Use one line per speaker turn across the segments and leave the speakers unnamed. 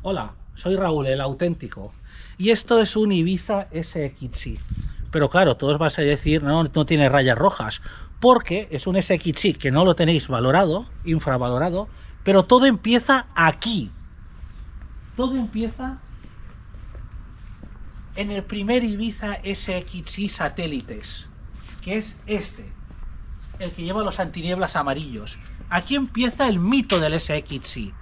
Hola, soy Raúl, el auténtico. Y esto es un Ibiza SXi. Pero claro, todos vais a decir, no, no tiene rayas rojas. Porque es un SXi que no lo tenéis valorado, infravalorado. Pero todo empieza aquí. Todo empieza en el primer Ibiza SXi satélites. Que es este. El que lleva los antinieblas amarillos. Aquí empieza el mito del SXi.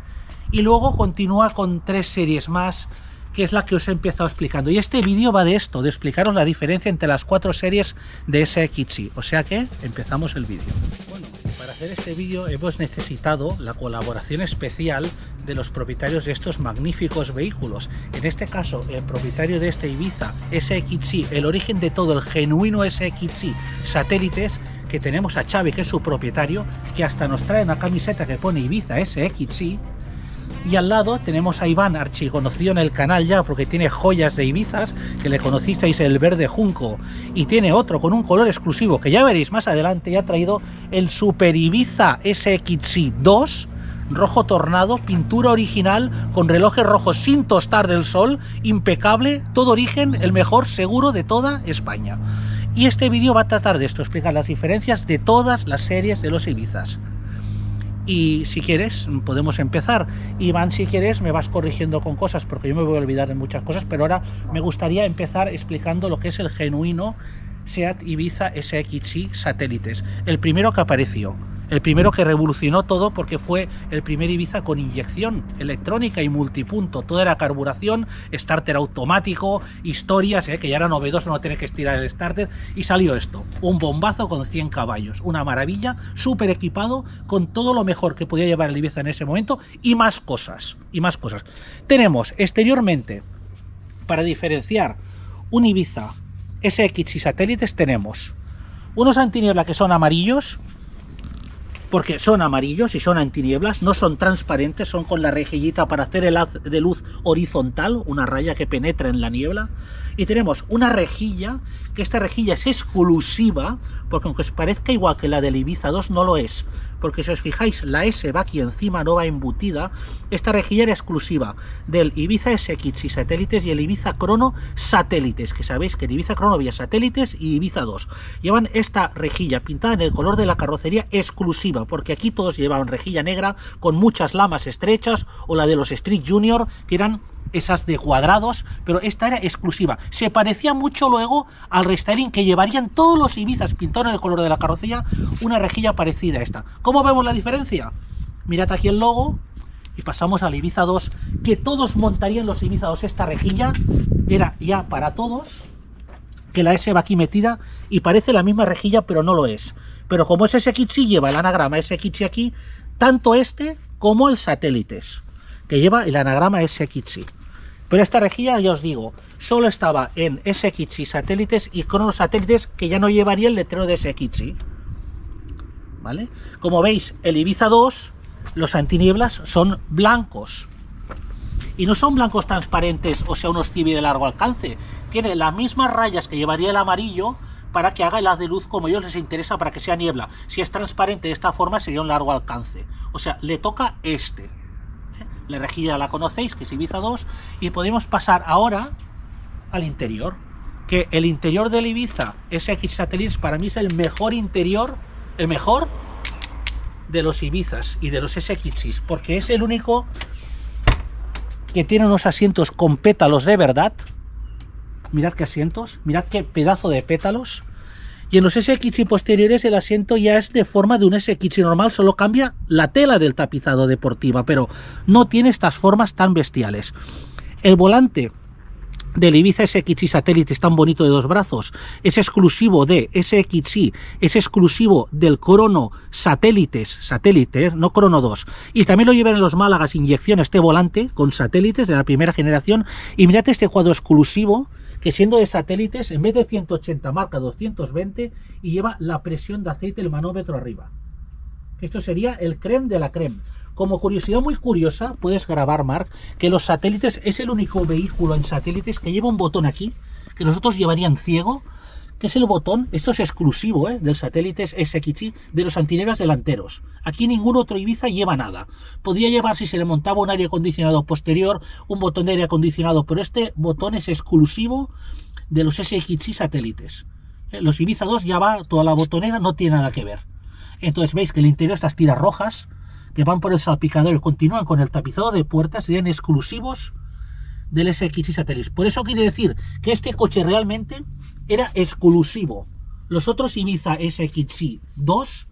Y luego continúa con 3 series más, que es la que os he empezado explicando. Y este vídeo va de esto, de explicaros la diferencia entre las 4 series de SXi. O sea que empezamos el vídeo. Bueno, para hacer este vídeo hemos necesitado la colaboración especial de los propietarios de estos magníficos vehículos. En este caso, el propietario de este Ibiza SXi, el origen de todo, el genuino SXi satélites, que tenemos a Xavi, que es su propietario, que hasta nos trae una camiseta que pone Ibiza SXi. Y al lado tenemos a Iván, archiconocido en el canal ya porque tiene joyas de Ibizas, que le conocisteis el verde junco, y tiene otro con un color exclusivo que ya veréis más adelante. Ya ha traído el Super Ibiza SXi 2 rojo tornado, pintura original, con relojes rojos sin tostar del sol, impecable, todo origen, el mejor seguro de toda España. Y este vídeo va a tratar de esto, explicar las diferencias de todas las series de los Ibizas. Y si quieres, podemos empezar. Iván, si quieres, me vas corrigiendo con cosas, porque yo me voy a olvidar de muchas cosas, pero ahora me gustaría empezar explicando lo que es el genuino SEAT Ibiza SXi satélites. El primero que apareció, el primero que revolucionó todo, porque fue el primer Ibiza con inyección electrónica y multipunto. Todo era carburación, starter automático, historias, que ya era novedoso no tener que estirar el starter. Y salió esto, un bombazo con 100 caballos. Una maravilla, súper equipado, con todo lo mejor que podía llevar el Ibiza en ese momento y más cosas. Y más cosas. Tenemos exteriormente, para diferenciar un Ibiza SXi satélites, tenemos unos antiniebla que son amarillos, porque son amarillos y son antinieblas, no son transparentes, son con la rejillita para hacer el haz de luz horizontal, una raya que penetra en la niebla. Y tenemos una rejilla, que esta rejilla es exclusiva, porque aunque os parezca igual que la del Ibiza 2, no lo es, porque si os fijáis, la S va aquí encima, no va embutida. Esta rejilla era exclusiva del Ibiza SXi satélites y el Ibiza Crono satélites, que sabéis que en Ibiza Crono había satélites y Ibiza 2. Llevan esta rejilla pintada en el color de la carrocería exclusiva, porque aquí todos llevaban rejilla negra con muchas lamas estrechas, o la de los Street Junior, que eran esas de cuadrados, pero esta era exclusiva. Se parecía mucho luego al restyling que llevarían todos los Ibizas pintados en el color de la carrocería, una rejilla parecida a esta. ¿Cómo vemos la diferencia? Mirad aquí el logo y pasamos al Ibiza 2, que todos montarían los Ibiza 2. Esta rejilla era ya para todos, que la S va aquí metida y parece la misma rejilla, pero no lo es. Pero como es SXi, lleva el anagrama SXi aquí, tanto este como el satélites, que lleva el anagrama SXi. Pero esta rejilla, ya os digo, solo estaba en SXi satélites y Crono satélites, que ya no llevaría el letrero de SXi. ¿Vale? Como veis, el Ibiza 2, los antinieblas son blancos. Y no son blancos transparentes, o sea, unos tibi de largo alcance. Tiene las mismas rayas que llevaría el amarillo, para que haga el haz de luz como a ellos les interesa, para que sea niebla. Si es transparente de esta forma, sería un largo alcance. O sea, le toca este. La rejilla la conocéis, que es Ibiza 2, y podemos pasar ahora al interior, que el interior del Ibiza SXi satélites para mí es el mejor interior, el mejor de los Ibizas y de los SXis, porque es el único que tiene unos asientos con pétalos de verdad. Mirad qué asientos, mirad qué pedazo de pétalos. Y en los SXi posteriores el asiento ya es de forma de un SXi normal, solo cambia la tela del tapizado deportiva, pero no tiene estas formas tan bestiales. El volante del Ibiza SXi satélites tan bonito de 2 brazos es exclusivo de SXi, es exclusivo del Crono satélites, no Crono 2. Y también lo llevan en los Málagas inyección, este volante con satélites de la primera generación. Y mirad este cuadro exclusivo, que siendo de satélites, en vez de 180 marca 220 y lleva la presión de aceite, el manómetro arriba. Esto sería el creme de la creme. Como curiosidad muy curiosa, puedes grabar, Marc, que los satélites es el único vehículo en satélites que lleva un botón aquí, que nosotros llevarían ciego, que es el botón, esto es exclusivo del satélite SXI, de los antineblas delanteros. Aquí ningún otro Ibiza lleva nada. Podría llevar, si se le montaba un aire acondicionado posterior, un botón de aire acondicionado, pero este botón es exclusivo de los SXI satélites. Los Ibiza 2 ya va, toda la botonera no tiene nada que ver. Entonces veis que el interior, estas tiras rojas que van por el salpicador y continúan con el tapizado de puertas, serían exclusivos del SXI Satellites. Por eso quiere decir que este coche realmente era exclusivo. Los otros Ibiza SXI 2,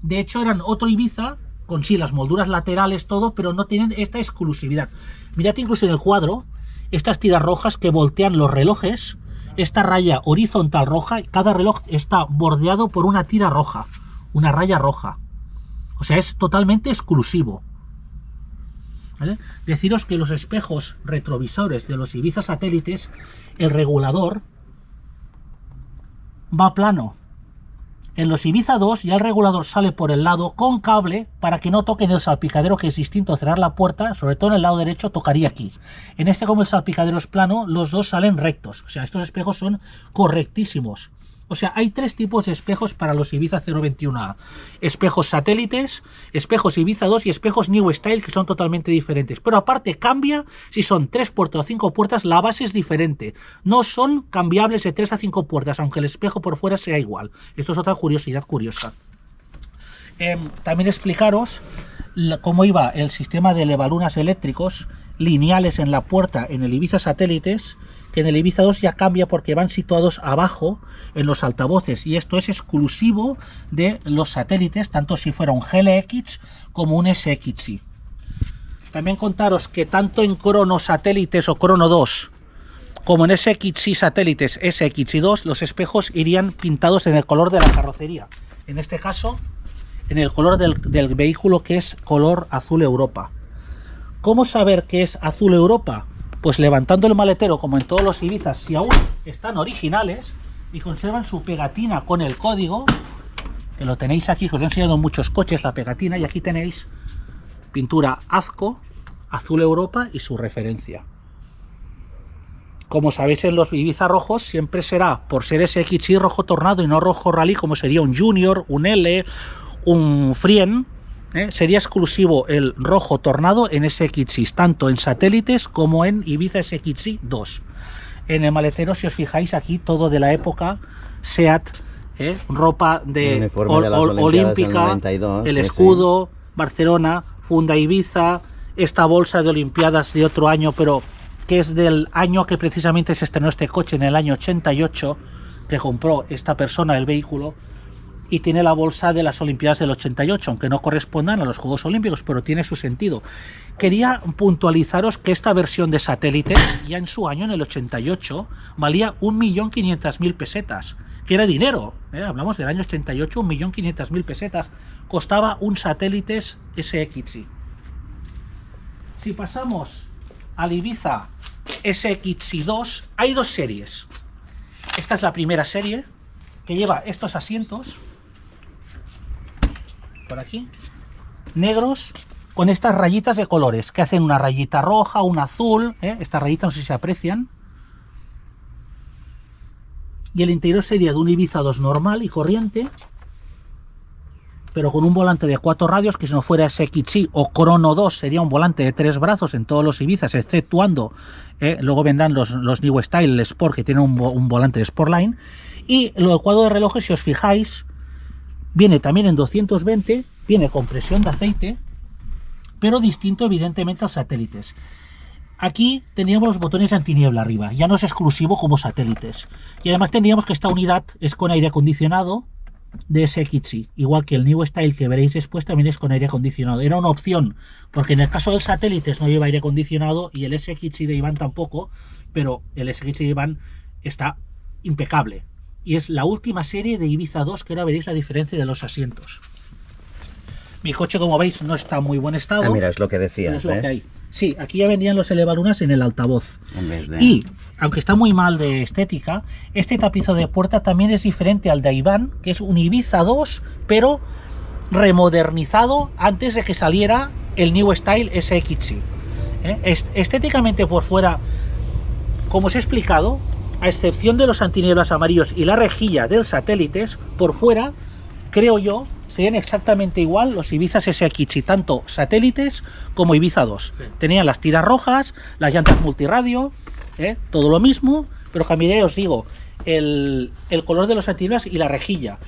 de hecho, eran otro Ibiza con sí las molduras laterales, todo, pero no tienen esta exclusividad. Mirad incluso en el cuadro, estas tiras rojas que voltean los relojes, esta raya horizontal roja, cada reloj está bordeado por una tira roja, una raya roja. O sea, es totalmente exclusivo. ¿Vale? Deciros que los espejos retrovisores de los Ibiza satélites, el regulador va plano. En los Ibiza 2 ya el regulador sale por el lado con cable para que no toquen el salpicadero, que es distinto. Cerrar la puerta, sobre todo en el lado derecho, tocaría aquí. En este, como el salpicadero es plano, los dos salen rectos. O sea, estos espejos son correctísimos. O sea, hay tres tipos de espejos para los Ibiza 021A. Espejos satélites, espejos Ibiza 2 y espejos New Style, que son totalmente diferentes. Pero aparte cambia si son 3 puertas o 5 puertas, la base es diferente. No son cambiables de 3 a 5 puertas, aunque el espejo por fuera sea igual. Esto es otra curiosidad curiosa. También explicaros cómo iba el sistema de elevalunas eléctricos lineales en la puerta en el Ibiza satélites, que en el Ibiza 2 ya cambia porque van situados abajo en los altavoces, y esto es exclusivo de los satélites, tanto si fuera un GLX como un SXI. También contaros que tanto en Crono satélites o Crono 2 como en SXI satélites SXI 2, los espejos irían pintados en el color de la carrocería. En este caso, en el color del vehículo, que es color azul Europa. ¿Cómo saber que es azul Europa? Pues levantando el maletero, como en todos los Ibizas, si aún están originales y conservan su pegatina con el código, que lo tenéis aquí, que os he enseñado en muchos coches la pegatina, y aquí tenéis pintura Azco, azul Europa y su referencia. Como sabéis, en los Ibiza rojos siempre será, por ser SXI, rojo tornado y no rojo rally, como sería un Junior, un L, un Frien. Sería exclusivo el rojo tornado en SXI, tanto en satélites como en Ibiza SXI 2. En el maletero, si os fijáis aquí, todo de la época SEAT, ropa de olímpica, 92, el escudo, sí. Barcelona, funda Ibiza, esta bolsa de Olimpiadas de otro año, pero que es del año que precisamente se estrenó este coche, en el año 88, que compró esta persona el vehículo. Y tiene la bolsa de las Olimpiadas del 88, aunque no correspondan a los Juegos Olímpicos, pero tiene su sentido. Quería puntualizaros que esta versión de satélite, ya en su año, en el 88, valía 1.500.000 pesetas, que era dinero. Hablamos del año 88, 1.500.000 pesetas. Costaba un satélite SXI. Si pasamos al Ibiza SXI 2, hay dos series. Esta es la primera serie, que lleva estos asientos por aquí, negros, con estas rayitas de colores, que hacen una rayita roja, una azul, estas rayitas no sé si se aprecian. Y el interior sería de un Ibiza 2 normal y corriente, pero con un volante de 4 radios, que si no fuera SXI o Crono 2 sería un volante de 3 brazos en todos los Ibizas, exceptuando, luego vendrán los New Style, el Sport, que tiene un volante de Sportline. Y lo del cuadro de relojes, si os fijáis, viene también en 220, viene con presión de aceite, pero distinto evidentemente a satélites. Aquí teníamos los botones antiniebla arriba, ya no es exclusivo como satélites. Y además teníamos que esta unidad es con aire acondicionado de SXI, igual que el New Style que veréis después también es con aire acondicionado. Era una opción, porque en el caso del satélites no lleva aire acondicionado y el SXI de Iván tampoco, pero el SXI de Iván está impecable. Y es la última serie de Ibiza 2, que ahora veréis la diferencia de los asientos. Mi coche, como veis, no está en muy buen estado.
Ah, mira, es lo que decías,
es lo que hay. Sí, aquí ya vendían los elevalunas en el altavoz. Y, aunque está muy mal de estética, este tapizo de puerta también es diferente al de Iván, que es un Ibiza 2, pero remodernizado antes de que saliera el New Style SXI. Estéticamente por fuera, como os he explicado, a excepción de los antinieblas amarillos y la rejilla del satélites, por fuera, creo yo, serían exactamente igual los Ibizas SXI, tanto satélites como Ibiza 2. Sí. Tenían las tiras rojas, las llantas multirradio, todo lo mismo, pero cambiaría, os digo, el color de los antinieblas y la rejilla.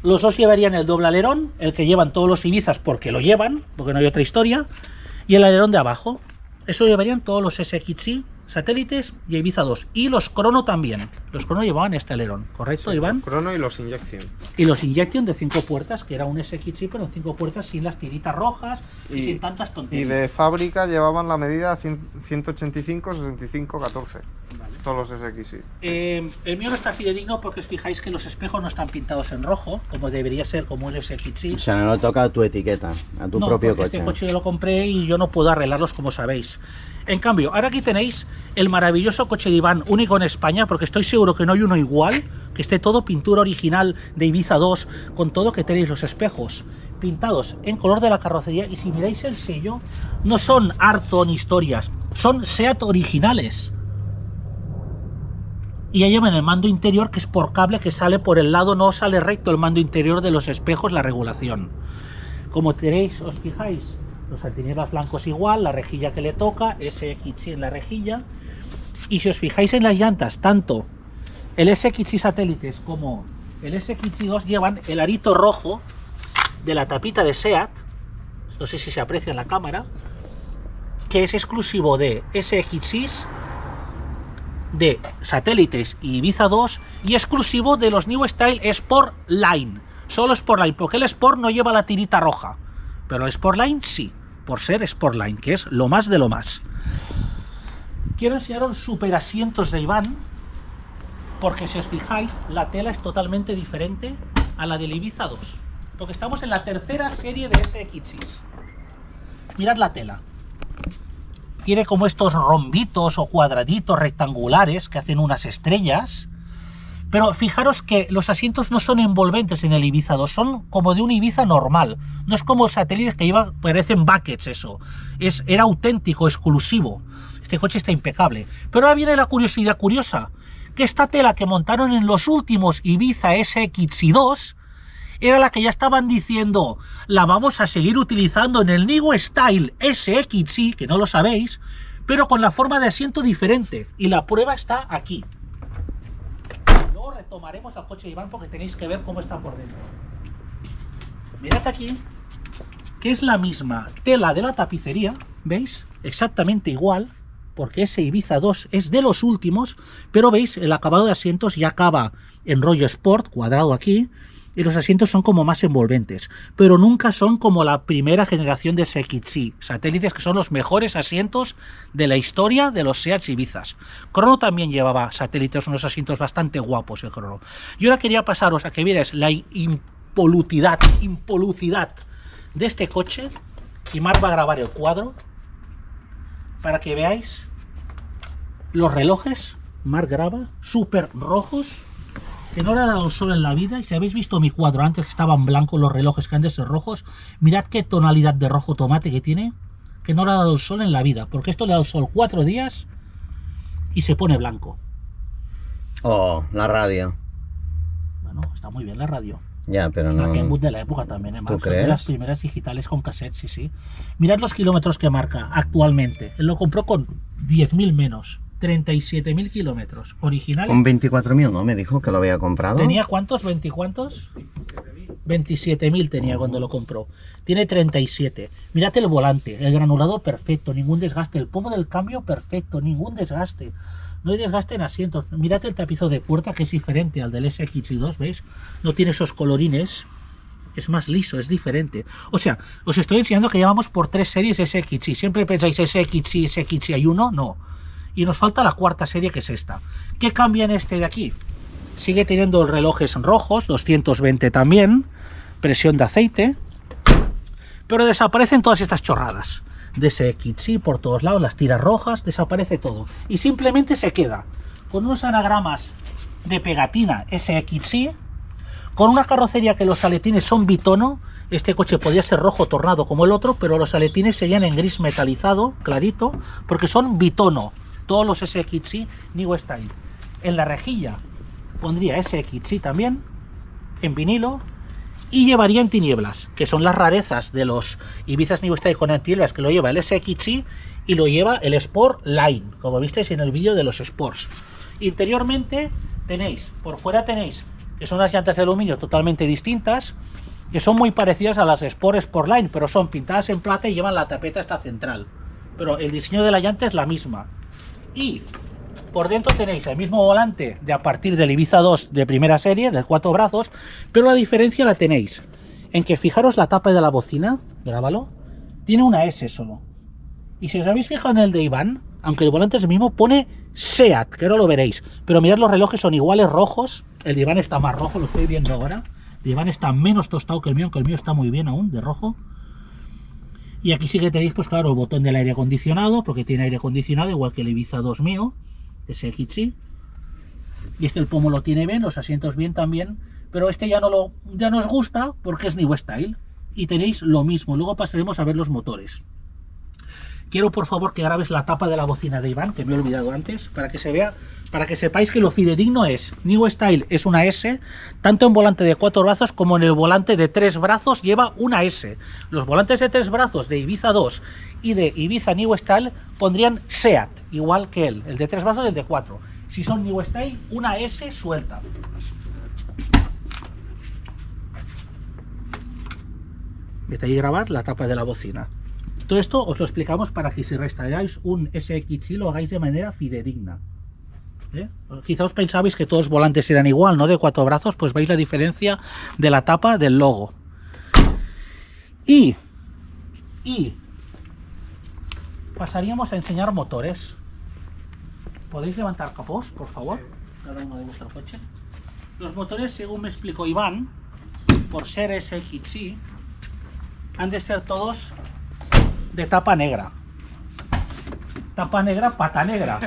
Los dos llevarían el doble alerón, el que llevan todos los Ibizas porque lo llevan, porque no hay otra historia, y el alerón de abajo. Eso llevarían todos los SXI, satélites y Ibiza 2. Y los Crono también. Los Crono llevaban este alerón, ¿correcto, sí, Iván?
Los Crono y los Injection.
Y los Injection de 5 puertas, que era un SXI, pero en 5 puertas sin las tiritas rojas y sin tantas tonterías.
Y de fábrica llevaban la medida 185, 65, 14. Vale. Todos los SXI.
El mío no está fidedigno porque os fijáis que los espejos no están pintados en rojo, como debería ser como un SXI.
O sea, no toca a tu etiqueta, a tu propio coche.
Este coche yo lo compré y yo no puedo arreglarlos, como sabéis. En cambio, ahora aquí tenéis el maravilloso coche de Iván, único en España, porque estoy seguro que no hay uno igual, que esté todo pintura original de Ibiza 2, con todo, que tenéis los espejos pintados en color de la carrocería, y si miráis el sello, no son Arton historias, son Seat originales. Y ya llevan el mando interior, que es por cable, que sale por el lado, no sale recto el mando interior de los espejos, la regulación. Como tenéis, os fijáis, los antinieblas blancos igual, la rejilla que le toca, SXI en la rejilla. Y si os fijáis en las llantas, tanto el SXI satélites como el SXI 2 llevan el arito rojo de la tapita de SEAT, no sé si se aprecia en la cámara, que es exclusivo de SXIs, de satélites y Ibiza 2, y exclusivo de los New Style Sport Line. Solo Sport Line, porque el Sport no lleva la tirita roja, pero el Sport Line sí, por ser Sport Line, que es lo más de lo más. Quiero enseñaros super asientos de Iván, porque si os fijáis, la tela es totalmente diferente a la del Ibiza 2, porque estamos en la tercera serie de SXIs. Mirad la tela. Tiene como estos rombitos o cuadraditos rectangulares que hacen unas estrellas. Pero fijaros que los asientos no son envolventes en el Ibiza 2, son como de un Ibiza normal. No es como el satélite que lleva, parecen buckets eso. Era auténtico, exclusivo. Este coche está impecable. Pero ahora viene la curiosidad curiosa, que esta tela que montaron en los últimos Ibiza SXI 2 era la que ya estaban diciendo, la vamos a seguir utilizando en el New Style SXI, que no lo sabéis, pero con la forma de asiento diferente. Y la prueba está aquí. Luego retomaremos al coche de Iván porque tenéis que ver cómo está por dentro. Mirad aquí, que es la misma tela de la tapicería, ¿veis? Exactamente igual, porque ese Ibiza 2 es de los últimos, pero veis, el acabado de asientos ya acaba en rollo Sport, cuadrado aquí, y los asientos son como más envolventes, pero nunca son como la primera generación de SXI, satélites, que son los mejores asientos de la historia de los Seat Ibizas. Crono también llevaba satélites, unos asientos bastante guapos el Crono. Y ahora quería pasaros a que vierais la impolucidad de este coche, y Marc va a grabar el cuadro para que veáis los relojes. Marc graba, súper rojos, que no le ha dado el sol en la vida. Y si habéis visto mi cuadro antes, que estaban blancos los relojes, que han de ser rojos, mirad qué tonalidad de rojo tomate que tiene, que no le ha dado el sol en la vida, porque esto le ha dado el sol 4 días y se pone blanco.
Oh, la radio.
Bueno, está muy bien la radio.
Ya, pero no...
La Kenwood de la época también,
¿Tú crees?
De las primeras digitales con cassette, sí, sí. Mirad los kilómetros que marca actualmente. Él lo compró con 10.000 menos. 37.000 kilómetros originales.
Con 24.000, ¿no? Me dijo que lo había comprado.
¿Tenía cuántos? ¿20 cuántos? 27.000 tenía cuando lo compró. Tiene 37. Mirad el volante, el granulador perfecto, ningún desgaste. El pomo del cambio perfecto, ningún desgaste. No hay desgaste en asientos. Mirad el tapizo de puerta, que es diferente al del SXI2, ¿veis? No tiene esos colorines. Es más liso, es diferente. O sea, os estoy enseñando que llevamos por 3 series SXI. Siempre pensáis SXI hay uno, no. Y nos falta la cuarta serie, que es esta. ¿Qué cambia en este de aquí? Sigue teniendo relojes rojos, 220 también, presión de aceite, pero desaparecen todas estas chorradas de SXI por todos lados, las tiras rojas, desaparece todo. Y simplemente se queda con unos anagramas de pegatina SXI, con una carrocería que los aletines son bitono. Este coche podía ser rojo tornado como el otro, pero los aletines serían en gris metalizado, clarito, porque son bitono. Todos los SXI New Style. En la rejilla pondría SXI también, en vinilo, y llevaría antinieblas, que son las rarezas de los Ibiza New Style con antinieblas, que lo lleva el SXI y lo lleva el Sport Line, como visteis en el vídeo de los Sports. Interiormente tenéis, por fuera tenéis, que son unas llantas de aluminio totalmente distintas, que son muy parecidas a las Sport Line, pero son pintadas en plata y llevan la tapeta esta central. Pero el diseño de la llanta es la misma. Y por dentro tenéis el mismo volante de a partir del Ibiza 2 de primera serie, de 4 brazos, pero la diferencia la tenéis en que, fijaros, la tapa de la bocina, grábalo, tiene una S solo. Y si os habéis fijado en el de Iván, aunque el volante es el mismo, pone SEAT, que ahora lo veréis. Pero mirad, los relojes son iguales, rojos. El de Iván está más rojo, lo estoy viendo ahora. El de Iván está menos tostado que el mío, aunque el mío está muy bien aún, de rojo. Y aquí sí que tenéis, pues claro, el botón del aire acondicionado, porque tiene aire acondicionado, igual que el Ibiza 2 mío, SXI. Y este el pomo lo tiene bien, los asientos bien también, pero este ya no os gusta porque es New Style. Y tenéis lo mismo, luego pasaremos a ver los motores. Quiero por favor que grabes la tapa de la bocina de Iván, que me he olvidado antes, para que se vea, para que sepáis que lo fidedigno es. New Style es una S, tanto en volante de 4 brazos como en el volante de 3 brazos lleva una S. Los volantes de 3 brazos de Ibiza 2 y de Ibiza New Style pondrían SEAT, igual que él, el de 3 brazos y el de 4. Si son New Style, una S suelta. Vete ahí a grabar la tapa de la bocina. Todo esto os lo explicamos para que si restauráis un SXI lo hagáis de manera fidedigna. Quizá os pensabais que todos los volantes eran igual, ¿no? De 4 brazos, pues veis la diferencia de la tapa del logo. Y pasaríamos a enseñar motores. ¿Podéis levantar capós, por favor? Cada uno de vuestro coche. Los motores, según me explicó Iván, por ser SXI, han de ser todos de tapa negra. Tapa negra, pata negra.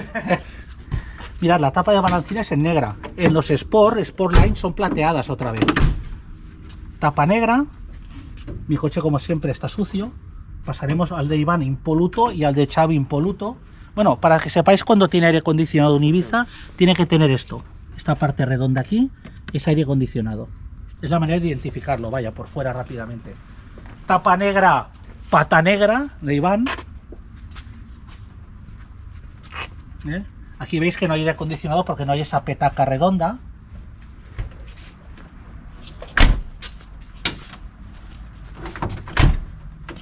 Mirad, la tapa de balancina es en negra. En los Sport Line son plateadas otra vez. Tapa negra. Mi coche, como siempre, está sucio. Pasaremos al de Iván impoluto y al de Xavi impoluto. Bueno, para que sepáis, cuando tiene aire acondicionado un Ibiza, tiene que tener esto. Esta parte redonda aquí es aire acondicionado. Es la manera de identificarlo, vaya, por fuera rápidamente. Tapa negra, pata negra de Iván. Aquí veis que no hay aire acondicionado porque no hay esa petaca redonda.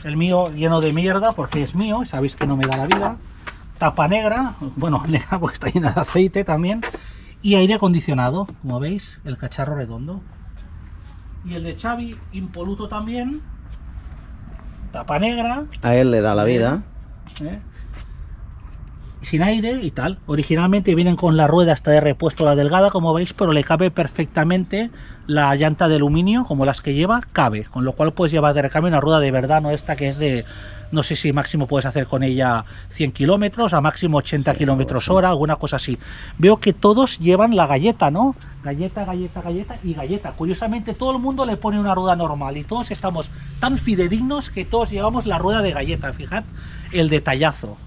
El mío lleno de mierda porque es mío, y sabéis que no me da la vida. Tapa negra, bueno, negra porque está llena de aceite también. Y aire acondicionado, como veis, el cacharro redondo. Y el de Xavi, impoluto también. Tapa negra.
A él le da la vida.
Sin aire y tal. Originalmente vienen con la rueda hasta de repuesto, la delgada, como veis, pero le cabe perfectamente la llanta de aluminio, como las que lleva, cabe. Con lo cual puedes llevar de recambio una rueda de verdad, no esta que es de, no sé si máximo puedes hacer con ella 100 kilómetros, a máximo 80 kilómetros hora, alguna cosa así. Veo que todos llevan la galleta, ¿no? Galleta, galleta, galleta y galleta. Curiosamente todo el mundo le pone una rueda normal y todos estamos tan fidedignos que todos llevamos la rueda de galleta. Fijad el detallazo.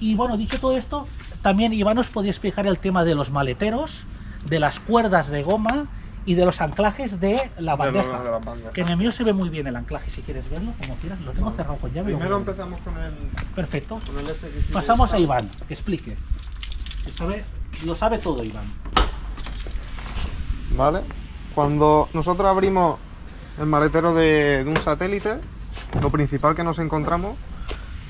Y bueno, dicho todo esto, también Iván os podía explicar el tema de los maleteros, de las cuerdas de goma y de los anclajes de la bandeja. Que en el mío se ve muy bien el anclaje, si quieres verlo, como quieras. Lo tengo cerrado con llave.
Primero empezamos con el...
Perfecto.
Con el SXI.
Pasamos a Iván, que explique. Lo sabe todo Iván.
Vale. Cuando nosotros abrimos el maletero de un satélite, lo principal que nos encontramos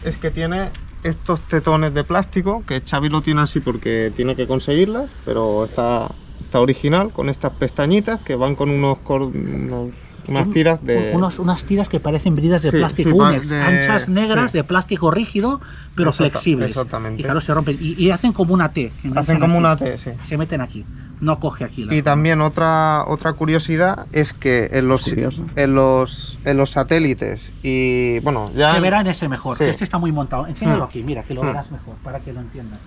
es que tiene estos tetones de plástico, que Xavi lo tiene así porque tiene que conseguirlas, pero está original, con estas pestañitas que van con unas tiras de...
Unas tiras que parecen bridas de plástico, Unex, anchas, negras, de plástico rígido, pero flexibles.
Exactamente.
Y claro, se rompen. Y hacen como una T.
Hacen como una T, sí.
Se meten aquí. No coge aquí.
Y también otra curiosidad es que en los satélites y bueno, ya
se verá en ese mejor,
sí.
Que este está muy montado. Enséñalo aquí, mira, que lo verás mejor, para que lo entiendas.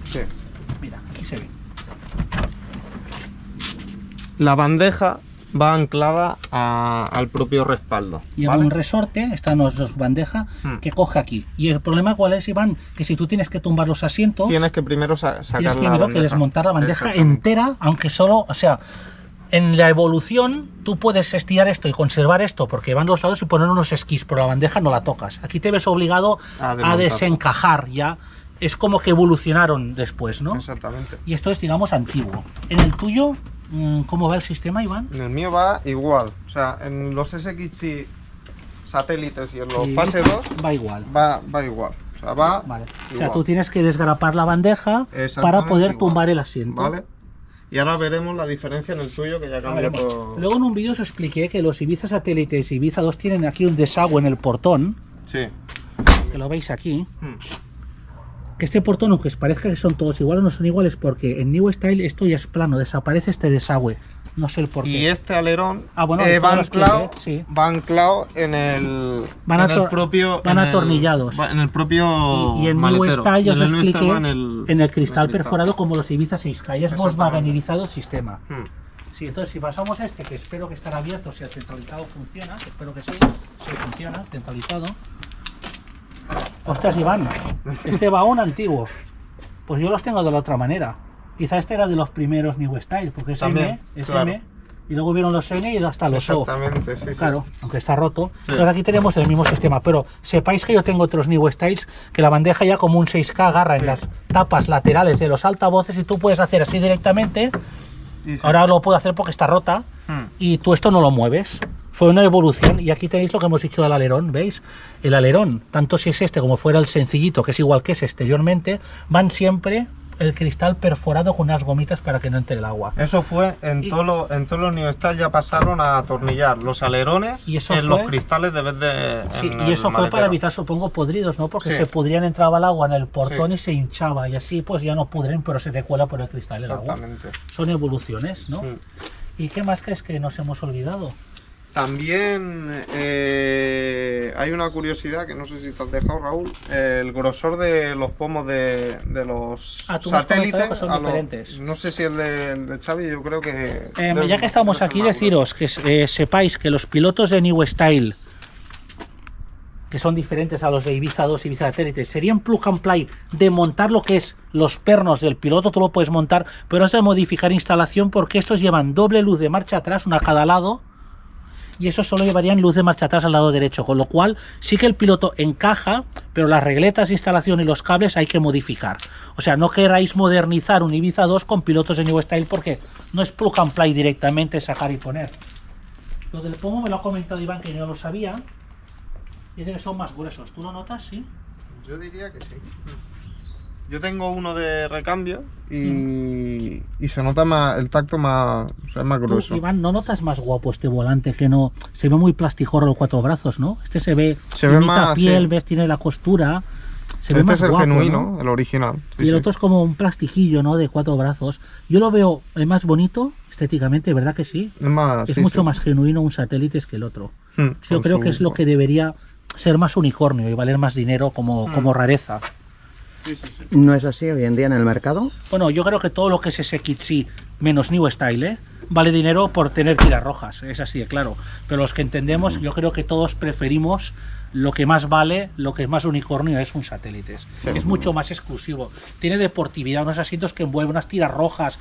Sí.
Mira, aquí se ve.
La bandeja va anclada al propio respaldo.
Lleva
¿vale?
un resorte, esta no es bandeja, que coge aquí. Y el problema cuál es, Iván, que si tú tienes que tumbar los asientos,
Tienes que primero sacar
tienes
la
primero
bandeja.
que desmontar la bandeja
Exactamente.
entera, aunque solo, o sea, en la evolución tú puedes estirar esto y conservar esto porque van los lados y poner unos esquís, pero la bandeja no la tocas. Aquí te ves obligado
A
a
desmontarlo.
desencajar ya. Es como que evolucionaron después, ¿no?
Exactamente.
Y esto es, digamos, antiguo. En el tuyo, ¿cómo va el sistema, Iván?
En el mío va igual. O sea, en los SXI satélites y en los
Y
fase 2
va igual.
va igual. O sea, va
Vale. O sea,
igual.
tú tienes que desgrapar la bandeja para
Exactamente
poder
igual.
tumbar el asiento.
¿Vale? Y ahora veremos la diferencia en el tuyo, que ya
A
cambia
ver,
todo.
luego en un vídeo os expliqué que los Ibiza satélites y Ibiza 2 tienen aquí un desagüe en el portón,
Sí.
que lo veis aquí.
Hmm.
Que este portón, aunque os parezca que son todos iguales, no son iguales porque en New Style esto ya es plano, desaparece este desagüe. No sé el por qué.
Y este alerón
bueno, esto
va
lo
anclado,
expliqué, sí.
va anclado en el,
Van
en el
ator-
propio.
van
en el-
atornillados.
en el propio.
Y en New
maletero.
Style ya os
Y en el New
expliqué
Style va
en el cristal perforado como los Ibiza 6K. Ya es
Exactamente.
volkswagenizado el sistema.
Hmm.
Sí, entonces si pasamos a este, que espero que estará abierto, si el centralizado funciona, espero que sí, sí funciona, centralizado. Ostras, Iván, este vagón antiguo. Pues yo los tengo de la otra manera. Quizá este era de los primeros New Style, porque es
También,
M, es
claro.
M, y luego vieron los N y hasta los O.
Exactamente, sí, sí.
Claro, aunque está roto.
Sí.
Entonces aquí tenemos el mismo sistema, pero sepáis que yo tengo otros New Styles que la bandeja ya como un 6K agarra en
Sí.
las tapas laterales de los altavoces y tú puedes hacer así directamente.
Y sí.
Ahora lo puedo hacer porque está rota
Hmm.
y tú esto no lo mueves. Fue una evolución y aquí tenéis lo que hemos dicho del alerón, ¿veis? El alerón, tanto si es este como fuera el sencillito, que es igual que ese exteriormente, van siempre el cristal perforado con unas gomitas para que no entre el agua.
Eso fue en
Y-
todos los New Style ya pasaron a atornillar los alerones
Y eso
en los
fue-
cristales de vez de.
Sí,
en
y
el
eso fue para
maletero.
evitar, supongo, podridos, ¿no? Porque
Sí.
se pudrían, entraba el agua en el portón
Sí.
y se hinchaba y así pues ya no pudren, pero se te cuela por el cristal el agua.
Exactamente.
Son evoluciones, ¿no?
Hmm.
¿Y qué más crees que nos hemos olvidado?
También hay una curiosidad que no sé si te has dejado, Raúl. El grosor de los pomos de los
Ah, tú me has
satélites.
comentado que son diferentes.
No sé si el de Xavi, yo creo que.
Ya que estamos aquí, deciros que sepáis que los pilotos de New Style, que son diferentes a los de Ibiza 2 y Ibiza Satélite, serían plug and play de montar lo que es los pernos del piloto, tú lo puedes montar, pero has de modificar instalación porque estos llevan doble luz de marcha atrás, una a cada lado, y eso solo llevarían luz de marcha atrás al lado derecho, con lo cual sí que el piloto encaja, pero las regletas de instalación y los cables hay que modificar. O sea, no queráis modernizar un Ibiza 2 con pilotos de New Style porque no es plug and play directamente sacar y poner. Lo del pomo me lo ha comentado Iván, que yo no lo sabía. Dice que son más gruesos. ¿Tú lo notas? Sí.
Yo diría que sí. Yo tengo uno de recambio y se nota más el tacto más, o sea, es más
Tú,
grueso.
Iván, ¿no notas más guapo este volante que no? Se ve muy plasticorro los cuatro brazos, ¿no? Este se ve,
Se ve
imita
más,
piel,
sí.
ves, tiene la costura. Se ve
Este
más
es el
guapo,
genuino,
¿no?
el original. Sí,
Y el
sí.
otro es como un plasticillo, ¿no? De cuatro brazos. Yo lo veo más bonito estéticamente, ¿verdad que sí?
Es más,
Es
sí,
mucho
sí.
más genuino un satélite que el otro.
Hmm,
Yo
con
creo
su-
que es lo que debería ser más unicornio y valer más dinero como rareza.
Sí, sí, sí.
¿No es así hoy en día en el mercado?
Bueno, yo creo que todo lo que es ese Kitsi menos New Style, vale dinero por tener tiras rojas, es así de claro. Pero los que entendemos, yo creo que todos preferimos lo que más vale, lo que es más unicornio es un satélite. Es mucho más exclusivo. Tiene deportividad, unos asientos que envuelven unas tiras rojas.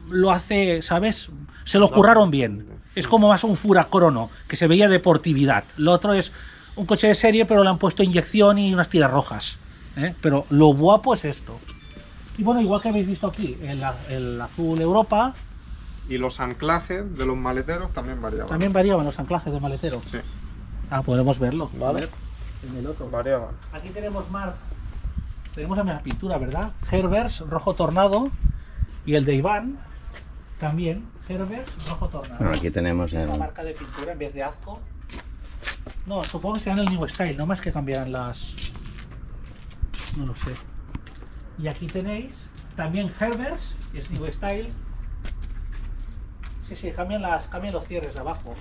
Lo hace, ¿sabes? Se lo curraron bien. Es como más un Furacrono, que se veía deportividad. Lo otro es un coche de serie, pero le han puesto inyección y unas tiras rojas. Pero lo guapo es esto. Y bueno, igual que habéis visto aquí, el azul Europa,
Y los anclajes de los maleteros también variaban.
también variaban los anclajes de maletero.
Sí,
Ah, podemos verlo.
Vale.
En el otro.
variaban.
Aquí tenemos tenemos la misma pintura, ¿verdad? Herbers, rojo tornado. Y el de Iván, también, Herbers, rojo tornado.
Bueno, aquí tenemos
Es
el...
la marca de pintura en vez de Azco. No, supongo que serán el New Style, no más que cambiarán las... No lo sé. Y aquí tenéis también Herbers, que es New Style. Sí, cambian los cierres de abajo.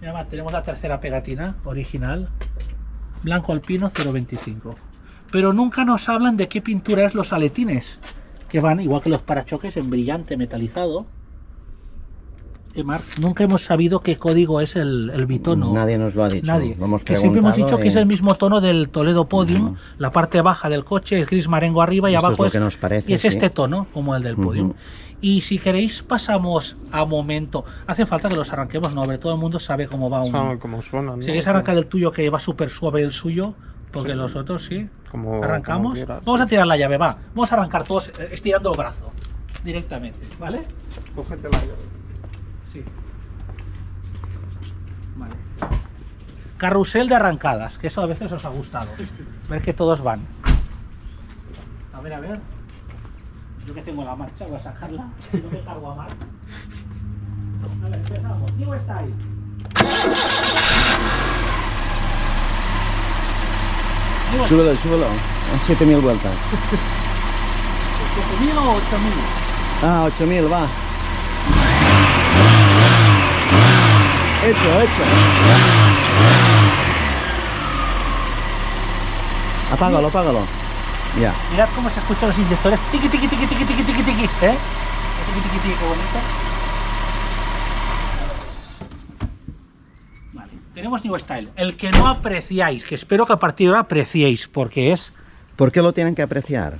Y además tenemos la tercera pegatina original. Blanco alpino 0.25. Pero nunca nos hablan de qué pintura es los aletines, que van igual que los parachoques en brillante metalizado. Marc, nunca hemos sabido qué código es el bitono.
Nadie nos lo ha dicho.
Nadie.
Lo hemos
Que siempre hemos dicho
preguntado
que es
y
el mismo tono del Toledo Podium. La parte baja del coche es gris marengo arriba y
Esto es
abajo
lo que nos parece,
y es
sí.
este tono, como el del Podium.
Ujú.
Y si queréis, pasamos a momento. Hace falta que los arranquemos, no, pero todo el mundo sabe cómo va un.
Saben cómo suenan, ¿no?
Si queréis arrancar el tuyo, que va súper suave el suyo, porque los otros sí.
Como
Arrancamos.
quieras.
Vamos a tirar la llave, va. Vamos a arrancar todos estirando el brazo directamente, ¿vale?
Cógete la llave.
Sí. Vale. Carrusel de arrancadas, que eso a veces os ha gustado. Ver que todos van. A ver, a ver. Yo que tengo la marcha, voy a sacarla. No me cargo a Marc. A ver, empezamos. New Style.
Súbelo, súbelo. A 7000 vueltas.
7.000 o 8.000.
Ah, 8000, va. Hecho. Apágalo. Ya.
Mirad cómo se escuchan los inyectores. Tiqui, tiqui, tiqui, tiqui, tiqui, tiqui, tiqui. ¿Eh? Tiqui, tiqui, tiqui, qué bonito. Vale. Tenemos New Style. El que no apreciáis, que espero que a partir de ahora apreciéis, porque
¿Por qué lo tienen que apreciar?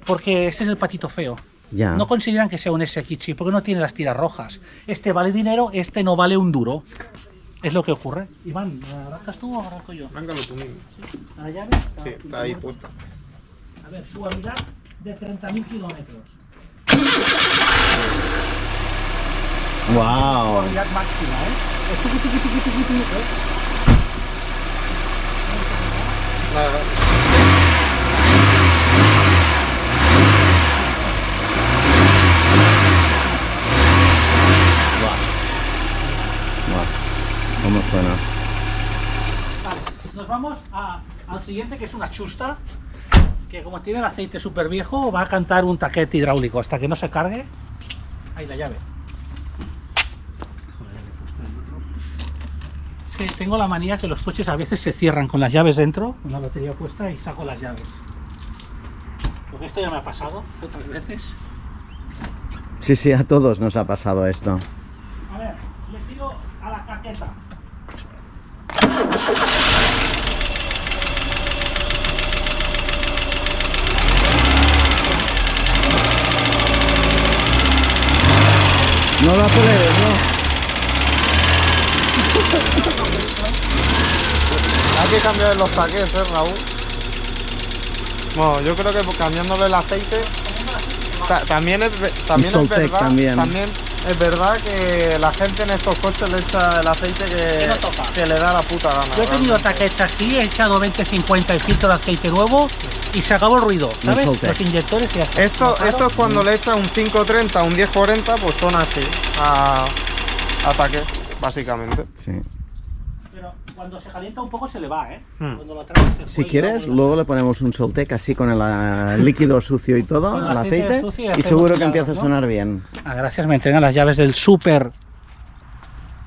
este es el patito feo.
Ya.
No consideran que sea un SXI porque no tiene las tiras rojas. Este vale dinero, este no vale un duro. Es lo que ocurre. Iván, ¿arrancas tú o arranco yo?
Arráncalo tú mismo.
¿La llave?
Sí, está ahí puesta.
A ver, su habilidad de 30.000 kilómetros.
Wow.
Habilidad máxima, ¿eh? Es tiqui, tiqui, tiqui, tiqui, tiqui, ¿eh?
¿Cómo suena?
Vale, nos vamos al siguiente, que es una chusta, que como tiene el aceite súper viejo, va a cantar un taquete hidráulico hasta que no se cargue. Ahí la llave. Joder, le he puesto el otro. Es que tengo la manía que los coches a veces se cierran con las llaves dentro, con la batería puesta, y saco las llaves. Porque esto ya me ha pasado otras veces.
Sí, a todos nos ha pasado esto.
A ver, le tiro a la caqueta.
No lo aceleres, ¿no?
Hay que cambiar los taquets, Raúl. Bueno, yo creo que cambiándole el aceite también es
Soltec
verdad,
también.
es verdad que la gente en estos coches le echa el aceite
Que no toca.
que le da la puta gana.
Yo he tenido
realmente.
taquetas así, he echado 20-50 y filtro de aceite nuevo y se acabó el ruido, ¿sabes?
Soltec.
Los inyectores y ya está.
Esto
Claro.
es cuando le echas un 530, un 1040, pues son así, a taquet, básicamente.
Sí.
Pero cuando se calienta un poco se le va, ¿eh?
Hmm.
Cuando lo traes se
Si
cuelga,
quieres,
vuelve a-
luego le ponemos un Soltec así con el líquido sucio y todo,
Con el
al
aceite
aceite,
sucio y
y
hacemos
seguro que
milagros,
empieza a
¿no?
sonar bien.
Ah, gracias, me entregan las llaves del Super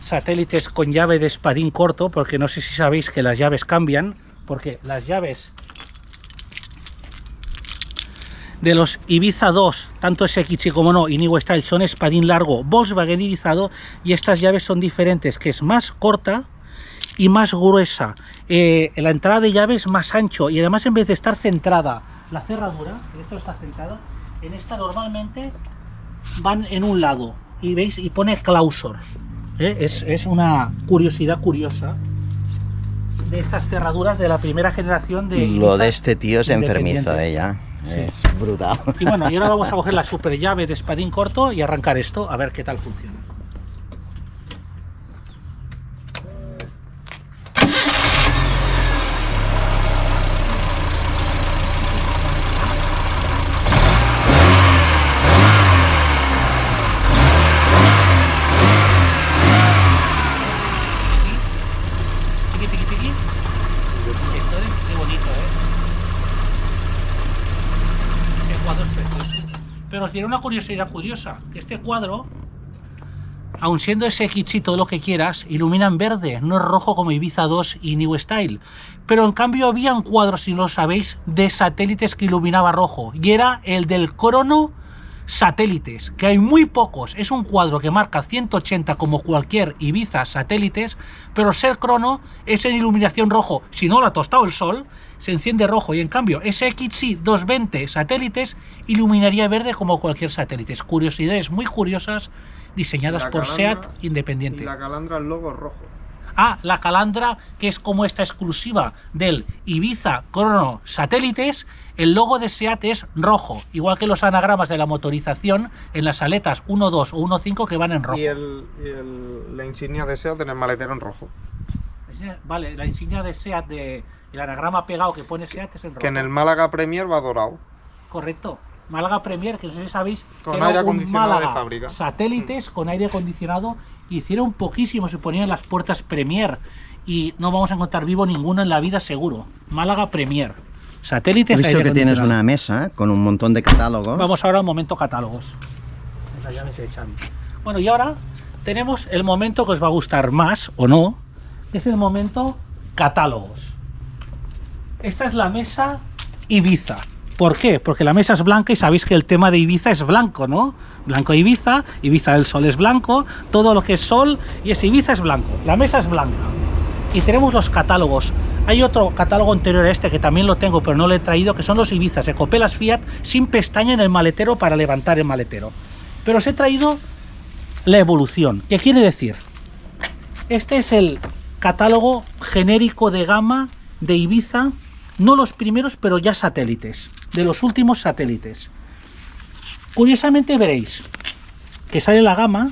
Satélites con llave de espadín corto, porque no sé si sabéis que las llaves cambian, porque las llaves de los Ibiza 2, tanto SXI como no, y New Style, son espadín largo Volkswagen irizado, y estas llaves son diferentes, que es más corta y más gruesa. La entrada de llave es más ancho, y además en vez de estar centrada la cerradura, en esto está centrada, en esta normalmente van en un lado, y veis, y pone clausor. Es una curiosidad curiosa de estas cerraduras de la primera generación de
Lo
Ibiza
de este tío es enfermizo,
independiente.
ya.
Sí.
Es brutal.
Y bueno, y ahora vamos a coger la super llave de espadín corto y arrancar esto, a ver qué tal funciona. Tiqui, tiqui, tiqui. Inyectores, qué bonito, El cuadro es precioso. Pero os diré una curiosidad curiosa, que este cuadro, aun siendo SXI y todo lo que quieras, ilumina en verde, no es rojo como Ibiza 2 y New Style. Pero en cambio habían cuadros, si no lo sabéis, de satélites que iluminaba rojo, y era el del Crono satélites, que hay muy pocos. Es un cuadro que marca 180 como cualquier Ibiza satélites, pero ser crono es en iluminación rojo. Si no lo ha tostado el sol, se enciende rojo, y en cambio SXI 220 satélites iluminaría verde como cualquier satélite. Curiosidades muy curiosas diseñadas por SEAT independiente.
Y la calandra, el logo es rojo.
Ah, la calandra, que es como esta exclusiva del Ibiza Crono Satélites, el logo de SEAT es rojo, igual que los anagramas de la motorización en las aletas 1.2 o 1.5 que van en rojo.
Y la insignia de SEAT en el maletero en rojo.
Vale, la insignia de SEAT, el anagrama pegado que pone SEAT es en rojo.
Que en el Málaga Premier va dorado.
Correcto. Málaga Premier, que no sé si sabéis,
con
era
aire
un
acondicionado
Málaga
de fábrica.
Satélites con aire acondicionado. Hicieron poquísimo, se ponían las puertas Premier y no vamos a encontrar vivo ninguno en la vida seguro. Málaga Premier. Satélites.
He visto que tienes una mesa con un montón de catálogos.
Vamos ahora al momento catálogos. La llave de Xavi. Bueno, y ahora tenemos el momento que os va a gustar más o no, que es el momento catálogos. Esta es la mesa Ibiza. ¿Por qué? Porque la mesa es blanca y sabéis que el tema de Ibiza es blanco, ¿no? Blanco Ibiza, Ibiza del Sol es blanco, todo lo que es sol y es Ibiza es blanco. La mesa es blanca. Y tenemos los catálogos. Hay otro catálogo anterior a este que también lo tengo, pero no lo he traído, que son los Ibizas Ecopelas Fiat sin pestaña en el maletero para levantar el maletero. Pero os he traído la evolución. ¿Qué quiere decir? Este es el catálogo genérico de gama de Ibiza, no los primeros, pero ya satélites, de los últimos satélites. Curiosamente veréis que sale la gama.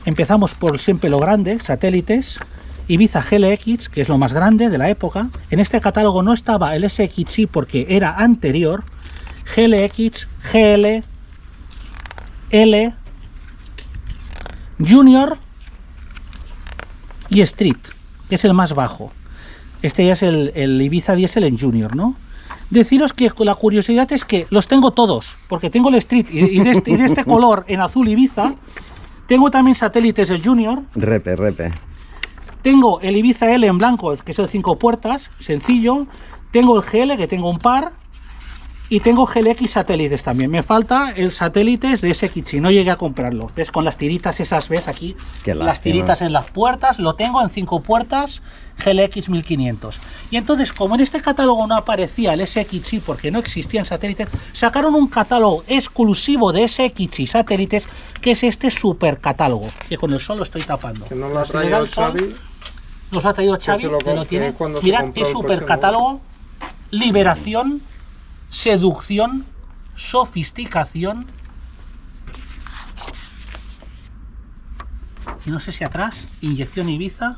Empezamos por siempre lo grande, satélites, Ibiza GLX, que es lo más grande de la época. En este catálogo no estaba el SXI porque era anterior. GLX, GL, L, Junior y Street, que es el más bajo. Este ya es el Ibiza Diesel en Junior, ¿no? Deciros que la curiosidad es que los tengo todos, porque tengo el Street y de este color en azul Ibiza. Tengo también satélites del Junior.
Repe.
Tengo el Ibiza L en blanco, que es el 5 puertas, sencillo. Tengo el GL, que tengo un par. Y tengo GLX satélites también. Me falta el satélites de SXI, no llegué a comprarlo. ¿Ves? Con las tiritas esas, ¿ves? Aquí.
Qué
las
lástima.
tiritas en las puertas. Lo tengo en 5 puertas, GLX 1500. Y entonces, como en este catálogo no aparecía el SXI porque no existían satélites, sacaron un catálogo exclusivo de SXI satélites, que es este super catálogo, que con el sol lo estoy tapando.
Que no lo ha traído Xavi.
Nos lo ha traído Xavi, que lo tiene. Mirad qué super catálogo. Liberación, seducción, sofisticación. Y no sé si atrás, inyección Ibiza,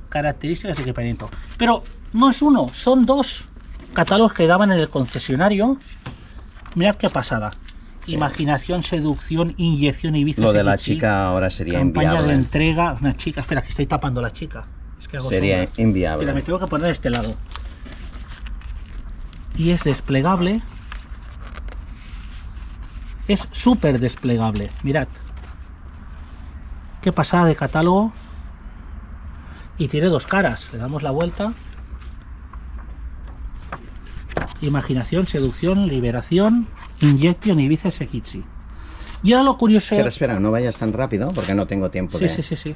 características de equipamiento. Pero no es uno, son dos catálogos que daban en el concesionario. Mirad qué pasada. Sí. Imaginación, seducción, inyección Ibiza.
Lo de la chica ahora sería
campaña
inviable.
de entrega, una chica, espera que estoy tapando la chica. Es que hago
Sería
sombra.
inviable.
Mira, me tengo que poner de este lado. Y es desplegable. Es súper desplegable. Mirad. Qué pasada de catálogo. Y tiene dos caras. Le damos la vuelta. Imaginación, seducción, liberación, inyección, Ibiza SXI. Y ahora lo curioso...
Espera, no vayas tan rápido porque no tengo tiempo de...
Sí.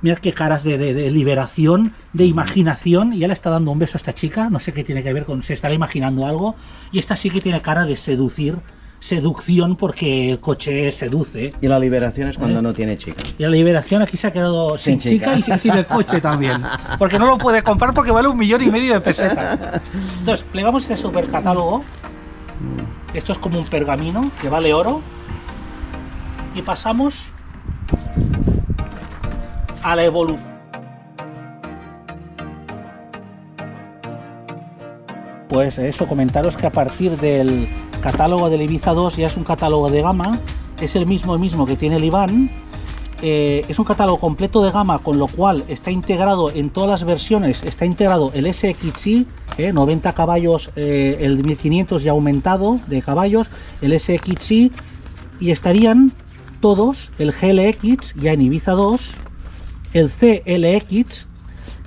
Mirad qué caras de liberación, de imaginación. Y ya le está dando un beso a esta chica. No sé qué tiene que ver con... Se estará imaginando algo. Y esta sí que tiene cara de seducción, porque el coche seduce.
Y la liberación es cuando no tiene chica.
Y la liberación aquí se ha quedado sin chica y sin el coche también. Porque no lo puede comprar porque vale 1,5 millones de pesetas. Entonces, plegamos este super catálogo. Esto es como un pergamino que vale oro. Y pasamos a la evolución. Pues eso, comentaros que a partir del catálogo del Ibiza 2 ya es un catálogo de gama, es el mismo que tiene el Iván, es un catálogo completo de gama, con lo cual está integrado en todas las versiones, está integrado el SXI, 90 caballos, el 1500 ya aumentado de caballos, el SXI, y estarían todos, el GLX ya en Ibiza 2, el CLX,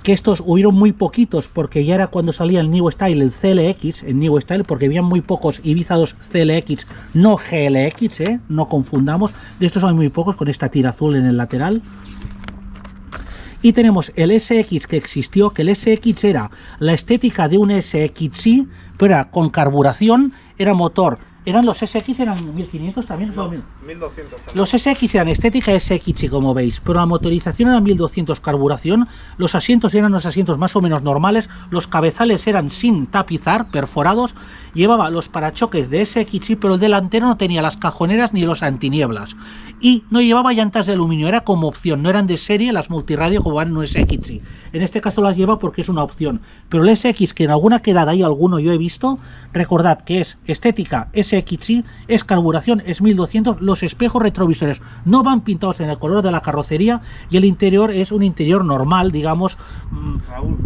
que estos hubieron muy poquitos porque ya era cuando salía el New Style, el CLX, el New Style, porque habían muy pocos Ibiza 2 CLX, no GLX, no confundamos. De estos hay muy pocos con esta tira azul en el lateral. Y tenemos el SX que existió, que el SX era la estética de un SXi, pero era con carburación, era motor. ¿Eran los SX, eran 1500 también?
No, 1200 también.
Los SX eran estética SXi, como veis, pero la motorización era 1200 carburación, los asientos eran los asientos más o menos normales, los cabezales eran sin tapizar, perforados, llevaba los parachoques de SXi, pero el delantero no tenía las cajoneras ni los antinieblas. Y no llevaba llantas de aluminio, era como opción, no eran de serie las multiradio como van en un SXi. En este caso las lleva porque es una opción. Pero el SX, que en alguna quedada hay alguno yo he visto, recordad que es estética SXi, es carburación, es 1200, los espejos retrovisores no van pintados en el color de la carrocería y el interior es un interior normal, digamos.
Raúl,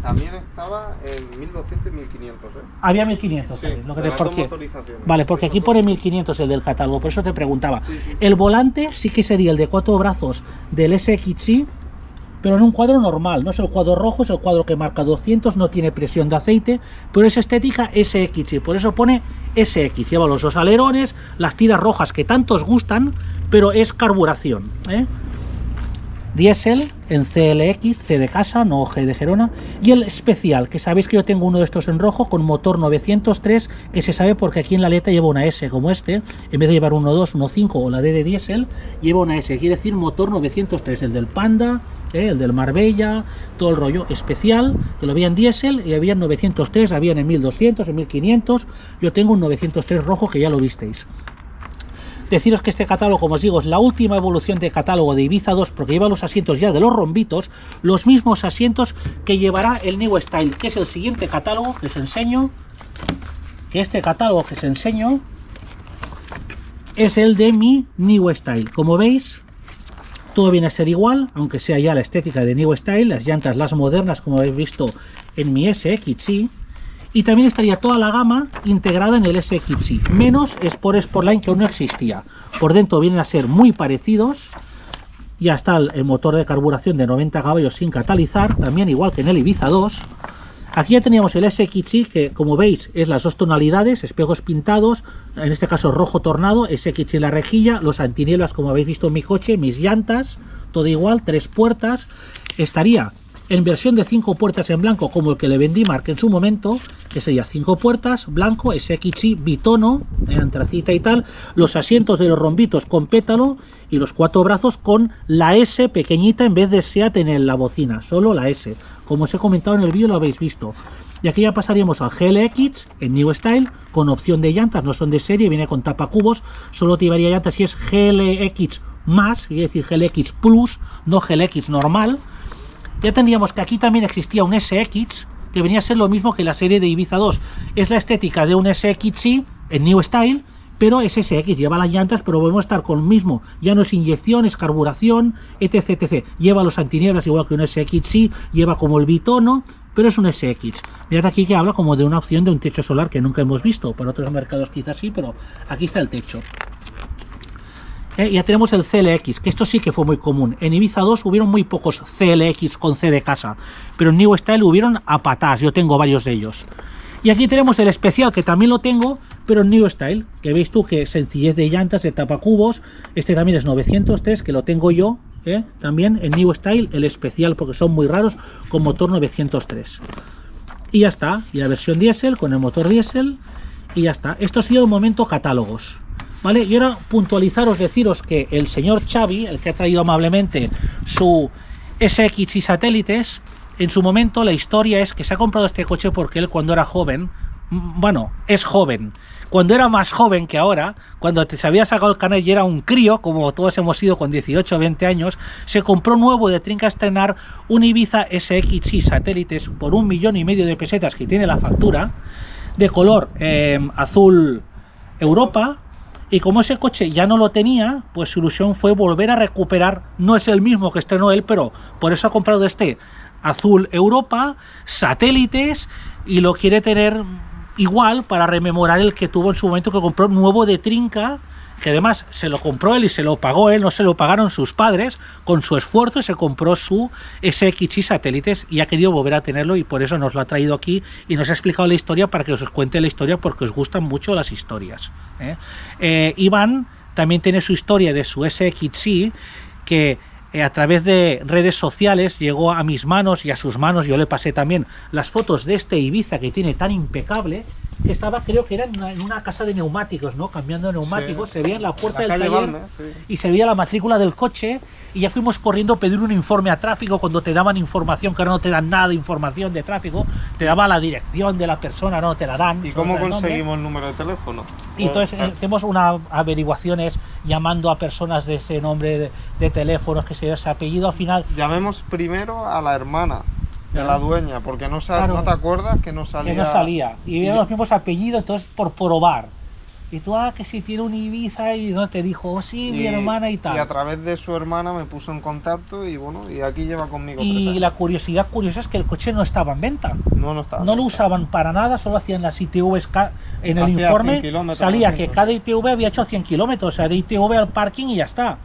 también estaba en 1200 y 1500,
Había 1500,
sí,
¿sabes? Lo que
de
te,
las
¿por
dos
qué?
motorizaciones.
Vale, porque aquí pone 1500 el del catálogo, por eso te preguntaba.
Sí, sí.
El volante sí que sería el de 4 brazos del SXi, pero en un cuadro normal, no es el cuadro rojo, es el cuadro que marca 200, no tiene presión de aceite, pero es estética SXi, por eso pone SX, lleva los dos alerones, las tiras rojas que tanto os gustan, pero es carburación, Diésel en CLX, C de casa, no G de Gerona, y el especial, que sabéis que yo tengo uno de estos en rojo con motor 903, que se sabe porque aquí en la aleta lleva una S como este, en vez de llevar 1.2, 1.5 o la D de diésel, lleva una S, quiere decir motor 903, el del Panda, el del Marbella, todo el rollo especial, que lo había en diésel y había en 903, habían en 1200, en 1500, yo tengo un 903 rojo que ya lo visteis. Deciros que este catálogo, como os digo, es la última evolución de catálogo de Ibiza 2 porque lleva los asientos ya de los rombitos, los mismos asientos que llevará el New Style, que es el siguiente catálogo que os enseño, que este catálogo que os enseño es el de mi New Style. Como veis, todo viene a ser igual, aunque sea ya la estética de New Style, las llantas, las modernas, como habéis visto en mi SXi. Y también estaría toda la gama integrada en el SXi, menos Sport Sportline, que aún no existía. Por dentro vienen a ser muy parecidos. Ya está el motor de carburación de 90 caballos sin catalizar, también igual que en el Ibiza 2. Aquí ya teníamos el SXi, que como veis es las dos tonalidades, espejos pintados, en este caso rojo tornado, SXi en la rejilla, los antinieblas como habéis visto en mi coche, mis llantas, todo igual, 3 puertas. Estaría en versión de 5 puertas en blanco, como el que le vendí Marc en su momento, que sería 5 puertas, blanco, SXi, bitono, antracita y tal, los asientos de los rombitos con pétalo y los 4 brazos con la S pequeñita en vez de SEAT en la bocina, solo la S. Como os he comentado en el vídeo, lo habéis visto. Y aquí ya pasaríamos al GLX en New Style, con opción de llantas, no son de serie, viene con tapacubos, solo te llevaría llantas si es GLX más, quiere decir GLX Plus, no GLX normal. Ya tendríamos que aquí también existía un SX, que venía a ser lo mismo que la serie de Ibiza 2. Es la estética de un SXi en New Style, pero es SX, lleva las llantas, pero podemos estar con el mismo. Ya no es inyección, es carburación, etc, etc. Lleva los antinieblas igual que un SXi, lleva como el bitono, pero es un SX. Mirad aquí que habla como de una opción de un techo solar que nunca hemos visto. Para otros mercados quizás sí, pero aquí está el techo. Ya tenemos el CLX, que esto sí que fue muy común. En Ibiza 2 hubieron muy pocos CLX con C de casa, pero en New Style hubieron a patás, yo tengo varios de ellos. Y aquí tenemos el especial, que también lo tengo, pero en New Style, que veis tú que sencillez de llantas, de tapacubos. Este también es 903, que lo tengo yo, también en New Style, el especial, porque son muy raros, con motor 903. Y ya está, y la versión diésel, con el motor diésel, y ya está. Esto ha sido el momento catálogos. ¿Vale? Y ahora puntualizaros, deciros que el señor Xavi, el que ha traído amablemente su SXi satélites, en su momento la historia es que se ha comprado este coche porque él cuando era joven, bueno, es joven, cuando era más joven que ahora, cuando se había sacado el canal y era un crío, como todos hemos sido con 18 o 20 años, se compró nuevo de trinca a estrenar un Ibiza SXi satélites por 1,5 millones de pesetas, que tiene la factura, de color azul Europa. Y como ese coche ya no lo tenía, pues su ilusión fue volver a recuperar, no es el mismo que estrenó él, pero por eso ha comprado este azul Europa, satélites, y lo quiere tener igual para rememorar el que tuvo en su momento, que compró nuevo de trinca, que además se lo compró él y se lo pagó él, no se lo pagaron sus padres, con su esfuerzo se compró su SXI satélites y ha querido volver a tenerlo y por eso nos lo ha traído aquí y nos ha explicado la historia para que os cuente la historia porque os gustan mucho las historias. Iván también tiene su historia de su SXI que a través de redes sociales llegó a mis manos y a sus manos. Yo le pasé también las fotos de este Ibiza que tiene tan impecable, que estaba, creo que era en una casa de neumáticos, ¿no? Cambiando de neumáticos, se veía en la puerta del taller
Balmes, sí.
y se veía la matrícula del coche y ya fuimos corriendo a pedir un informe a tráfico cuando te daban información, que ahora no te dan nada de información de tráfico, te daba la dirección de la persona, no te la dan.
¿Y
solo
cómo
el nombre.
conseguimos el número de teléfono?
Y entonces hacemos unas averiguaciones llamando a personas de ese nombre de teléfonos, que sea ese apellido, al final.
Llamemos primero a la hermana de la dueña, porque no,
Claro.
¿no te acuerdas que no salía?
Que no salía. Y eran los mismos apellidos, entonces por probar. Y tú, que si tiene un Ibiza y no te dijo, oh, sí, mi hermana y tal.
Y a través de su hermana me puso en contacto y bueno, y aquí lleva conmigo 3
Y
años.
la curiosidad curiosa es que el coche no estaba en venta.
No estaba.
No lo usaban para nada, solo hacían las ITVs en el
Hacía
informe.
100 kilómetros,
Salía
200.
que cada ITV había hecho 100 kilómetros, o sea, de ITV al parking y ya está.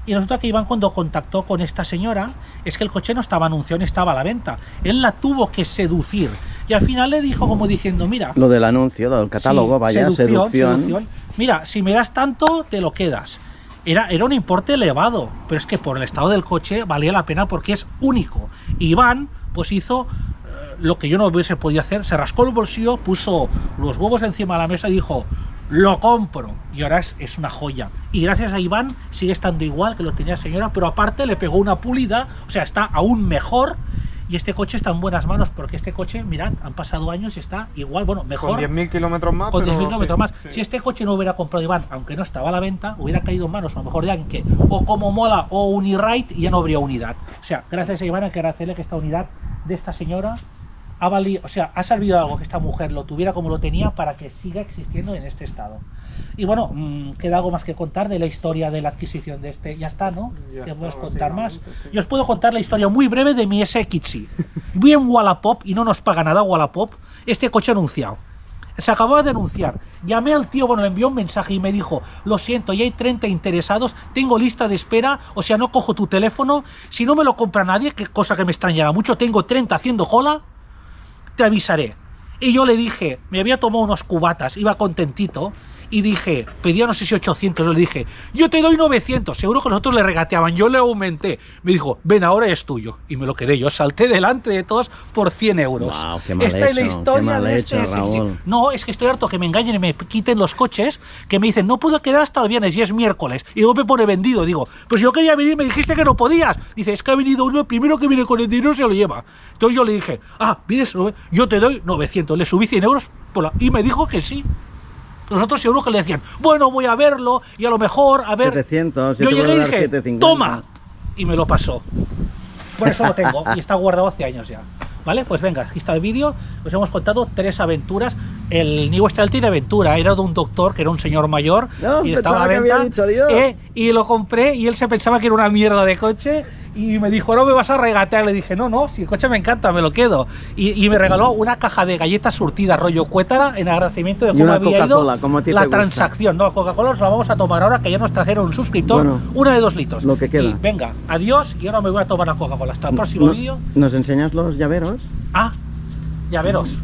Y resulta que Iván, cuando contactó con esta señora, es que el coche no estaba anunciado ni estaba a la venta. Él la tuvo que seducir. Y al final le dijo como diciendo, mira...
Lo del anuncio, lo del catálogo,
sí,
vaya, seducción.
Mira, si me das tanto, te lo quedas. Era un importe elevado, pero es que por el estado del coche valía la pena porque es único. Y Iván, pues hizo lo que yo no hubiese podido hacer, se rascó el bolsillo, puso los huevos encima de la mesa y dijo, lo compro. Y ahora es una joya. Y gracias a Iván sigue estando igual que lo tenía la señora, pero aparte le pegó una pulida, o sea, está aún mejor. Y este coche está en buenas manos porque este coche, mirad, han pasado años y está igual, bueno, mejor.
Con 10.000 kilómetros más.
Con
pero
10.000 kilómetros
sí,
más.
sí.
Si este coche no hubiera comprado Iván, aunque no estaba a la venta, hubiera caído en manos a lo mejor de alguien que, o como Mola o Uniride, y ya no habría unidad. O sea, gracias a Iván hay que agradecerle que esta unidad de esta señora ha valido, o sea, ha servido algo que esta mujer lo tuviera como lo tenía para que siga existiendo en este estado. Y bueno, queda algo más que contar de la historia de la adquisición de este. Ya está, ¿no?
Ya
¿Te puedes
está,
contar más?
básicamente, sí.
Yo os puedo contar la historia muy breve de mi SXI. Vi en Wallapop, y no nos paga nada Wallapop, este coche anunciado. Se acababa de anunciar. Llamé al tío, bueno, le envió un mensaje y me dijo, lo siento, ya hay 30 interesados, tengo lista de espera, o sea, no cojo tu teléfono, si no me lo compra nadie, que cosa que me extrañará mucho, tengo 30 haciendo cola, te avisaré. Y yo le dije, me había tomado unos cubatas, iba contentito, y dije, pedía no sé si 800, yo le dije, yo te doy 900, seguro que nosotros le regateaban, yo le aumenté, me dijo, ven, ahora es tuyo, y me lo quedé, yo salté delante de todos por 100 euros.
Wow, qué mal
Esta es la
hecho,
historia
qué mal
de
hecho,
este
Raúl.
No, es que estoy harto que me engañen y me quiten los coches, que me dicen, no puedo quedar hasta el viernes y es miércoles, y luego me pone vendido, digo, pues yo quería venir, me dijiste que no podías, dice, es que ha venido uno, el primero que viene con el dinero se lo lleva. Entonces yo le dije, pides, yo te doy 900, le subí 100 euros y me dijo que sí. Nosotros seguro que le decían, bueno, voy a verlo y a lo mejor, a ver.
700,
yo
te
llegué
voy a
y
dar
dije,
750.
toma, y me lo pasó. Por eso lo tengo y está guardado hace años ya. ¿Vale? Pues venga, aquí está el vídeo. Os hemos contado 3 aventuras. El New Style tiene aventura. Era de un doctor que era un señor mayor
No,
y estaba a
pensaba que
venta.
había dicho adiós.
Y lo compré y él se pensaba que era una mierda de coche. Y me dijo, no me vas a regatear. Le dije, no, si el coche me encanta, me lo quedo. Y me regaló una caja de galletas surtidas rollo Cuétara en agradecimiento de
Y
cómo
una
había ido
Coca-Cola, como a ti te
la
gusta.
transacción. No, Coca-Cola nos la vamos a tomar ahora que ya nos trajeron un suscriptor,
Bueno,
una de 2 litros.
lo que queda.
Y venga, adiós y ahora me voy a tomar la Coca-Cola. Hasta el próximo vídeo.
¿Nos enseñas los llaveros?
Ya veros.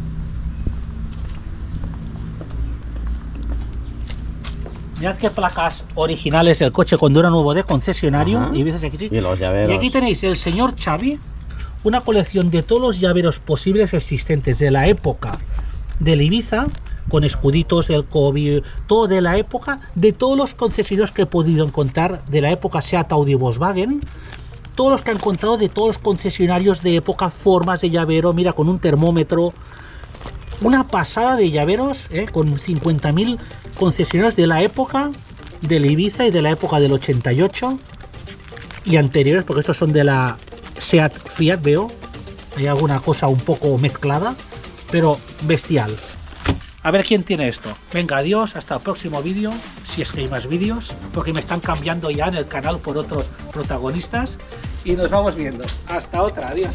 Mirad qué placas originales del coche cuando era nuevo de concesionario.
Ajá.
Y veis aquí.
Y los llaveros.
Y aquí tenéis el señor Xavi, una colección de todos los llaveros posibles existentes de la época del Ibiza, con escuditos del COVID, todo de la época, de todos los concesionarios que he podido encontrar de la época Seat, Audi, Volkswagen. Todos los que han encontrado de todos los concesionarios de época, formas de llavero, mira, con un termómetro. Una pasada de llaveros, con 50.000 concesionarios de la época del Ibiza y de la época del 88 y anteriores, porque estos son de la Seat Fiat, veo. Hay alguna cosa un poco mezclada, pero bestial. A ver quién tiene esto. Venga, adiós, hasta el próximo vídeo, si es que hay más vídeos, porque me están cambiando ya en el canal por otros protagonistas. Y nos vamos viendo. Hasta otra, adiós.